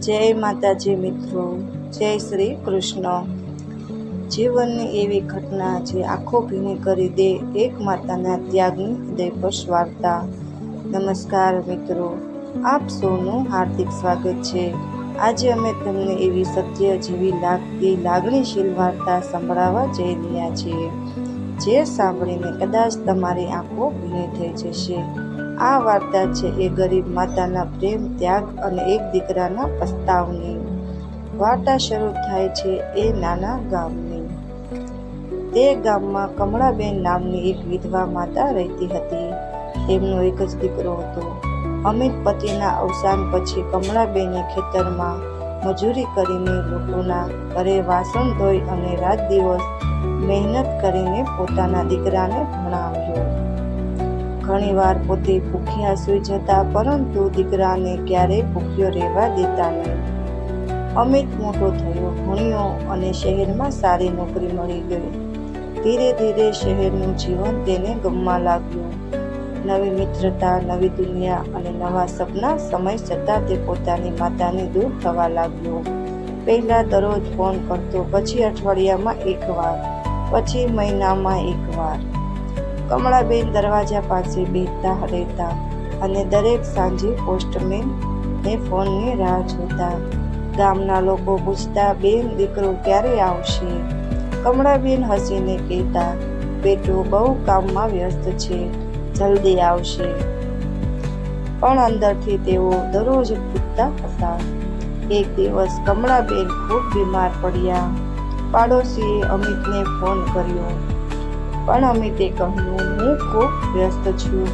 જય માતાજી મિત્રો, જય શ્રી કૃષ્ણ। જીવનની એવી ઘટના જે આંખો ભીની કરી દે, એક માતાના ત્યાગની હૃદયસ્પર્શ વાર્તા। નમસ્કાર મિત્રો, આપ સૌનું હાર્દિક સ્વાગત છે। આજે અમે તમને એવી સત્ય જેવી લાગતી લાગણીશીલ વાર્તા સંભળાવવા જઈ રહ્યા છીએ, જે સાંભળીને કદાચ તમારી આંખો ભીની થઈ જશે। આ વાર્તા છે એ ગરીબ માતાના પ્રેમ, ત્યાગ અને એક દીકરાના પસ્તાવની। વાર્તા શરૂ થાય છે એ નાના ગામની। તે ગામમાં કમળાબેન નામની એક વિધવા માતા રહેતી હતી। તેમનો એક જ દીકરો હતો। અમિત પતિના અવસાન પછી કમળાબેને ખેતરમાં મજૂરી કરીને લોકોના ઘરે વાસણ ધોઈ અને રાત દિવસ મહેનત કરીને પોતાના દીકરાને ભણાવ્યો। ઘણીવાર પોતે ભૂખ્યા સૂઈ જતા, પરંતુ દીકરાને ક્યારેય ભૂખ્યો રહેવા દેતા નહીં। અમિત મોટો થયો, ભણ્યો અને શહેરમાં સારી નોકરી મળી ગઈ। ધીરે ધીરે શહેરનું જીવન તેને ગમવા લાગ્યું। નવી મિત્રતા, નવી દુનિયા અને નવા સપના। સમય જતાં તે પોતાની માતાને દૂર થવા લાગ્યો। પહેલા દરરોજ ફોન કરતો, પછી અઠવાડિયામાં એકવાર, પછી મહિનામાં એકવાર। કમળાબેન દરવાજા પાસે બેસતા રહેતા અને દરેક સાંજે પોસ્ટમેનને ફોનની રાહ જોતા। ગામના લોકો પૂછતા, બેન દીકરો ક્યારે આવશે? કમળાબેન હસીને કહેતા, બેટો બહુ કામમાં વ્યસ્ત છે, જલ્દી આવશે। પણ અંદરથી તેઓ દરરોજ પૂછતા હતા। એક દિવસ કમળાબેન ખૂબ બીમાર પડ્યા। પાડોશીએ અમિતને ફોન કર્યો, પણ અમિતે કહ્યું, હું ખૂબ વ્યસ્ત છું,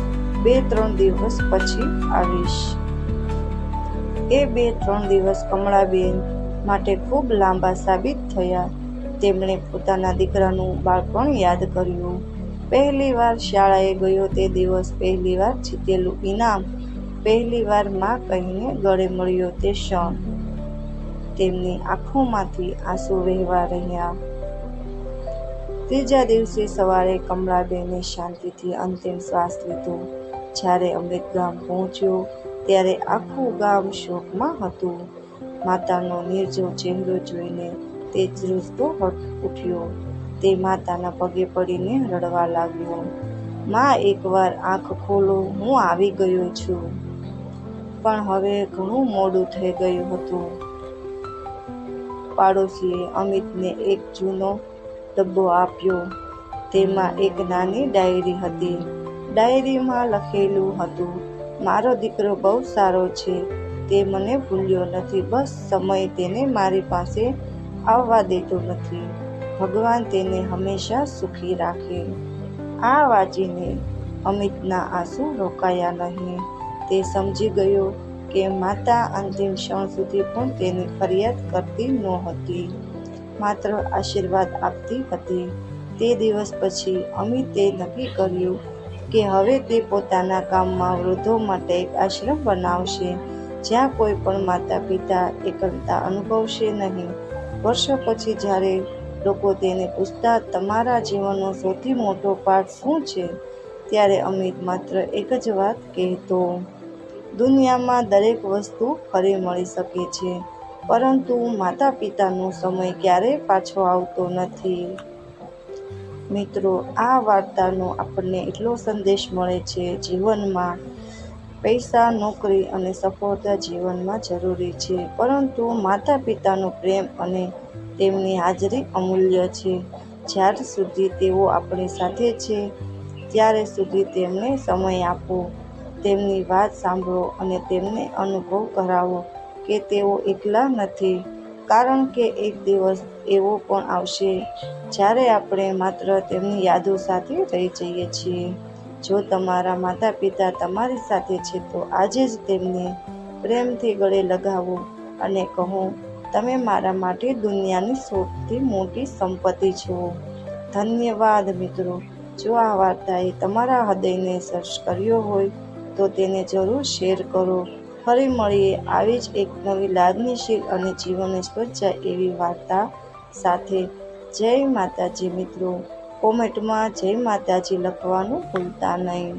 2-3 દિવસ પછી આવીશ। એ 2-3 દિવસ કમળાબેન માટે ખૂબ લાંબા સાબિત થયા। તેમણે પોતાના દીકરાનું બાળપણ યાદ કર્યું। પહેલીવાર શાળાએ ગયો તે દિવસ, પહેલીવાર જીતેલું ઇનામ, પહેલીવાર માં કહીને ગળે મળ્યો તે ક્ષણ। તેમની આંખોમાંથી આંસુ વહેવા રહ્યા। ત્રીજા દિવસે સવારે કમળાબેને શાંતિથી અંતિમ શ્વાસ લીધો। જ્યારે અમિત ગામ પહોંચ્યો ત્યારે આખું ગામ શોકમાં હતું। માતાનો નિર્જીવ ચહેરો જોઈને તે ધ્રુજતો ઉઠ્યો। તે માતાના પગે પડીને રડવા લાગ્યો, માં એકવાર આંખ ખોલો, હું આવી ગયો છું। પણ હવે ઘણું મોડું થઈ ગયું હતું। પાડોશીએ અમિતને એક જૂનો ડબ્બો આપ્યો। તેમાં એક નાની ડાયરી હતી। ડાયરીમાં લખેલું હતું, મારો દીકરો બહુ સારો છે, તે મને ભૂલ્યો નથી, બસ સમય તેને મારી પાસે આવવા દેતો નથી। ભગવાન તેને હંમેશા સુખી રાખે। આ વાંચીને અમિતના આંસુ રોકાયા નહીં। તે સમજી ગયો કે માતા અંતિમ ક્ષણ સુધી પણ તેની ફરિયાદ કરતી નહોતી, માત્ર આશીર્વાદ આપતી હતી। તે દિવસ પછી અમિતે નક્કી કર્યું કે હવે તે પોતાના ગામમાં વૃદ્ધો માટે એક આશ્રમ બનાવશે, જ્યાં કોઈ પણ માતા પિતા એકલતા અનુભવશે નહીં। વર્ષો પછી જ્યારે લોકો તેને પૂછતા, તમારા જીવનનો સૌથી મોટો પાઠ શું છે? ત્યારે અમિત માત્ર એક જ વાત કહેતો, દુનિયામાં દરેક વસ્તુ ફરી મળી શકે છે, પરંતુ માતા પિતાનો સમય ક્યારેય પાછો આવતો નથી। મિત્રો, આ વાર્તાનો આપણને એટલો સંદેશ મળે છે, જીવનમાં પૈસા, નોકરી અને સફળતા જીવનમાં જરૂરી છે, પરંતુ માતા પિતાનો પ્રેમ અને તેમની હાજરી અમૂલ્ય છે। જ્યાર સુધી તેઓ આપણી સાથે છે, ત્યારે સુધી તેમને સમય આપો, તેમની વાત સાંભળો અને તેમને અનુભવ કરાવો કે તેઓ એકલા નથી। કારણ કે એક દિવસ એવો પણ આવશે જ્યારે આપણે માત્ર તેમની યાદો સાથે રહી જઈએ છીએ। જો તમારા માતા પિતા તમારી સાથે છે, તો આજે જ તેમને પ્રેમથી ગળે લગાવો અને કહો, તમે મારા માટે દુનિયાની સૌથી મોટી સંપત્તિ છો। ધન્યવાદ મિત્રો। જો આ વાર્તાએ તમારા હૃદયને સ્પર્શ કર્યો હોય તો તેને જરૂર શેર કરો। ફરી મળીએ આવી જ એક નવી લાગણીશીલ અને જીવનને સ્પર્શ જાય એવી વાર્તા સાથે। જય માતાજી મિત્રો। કોમેન્ટમાં જય માતાજી લખવાનું ભૂલતા નહીં।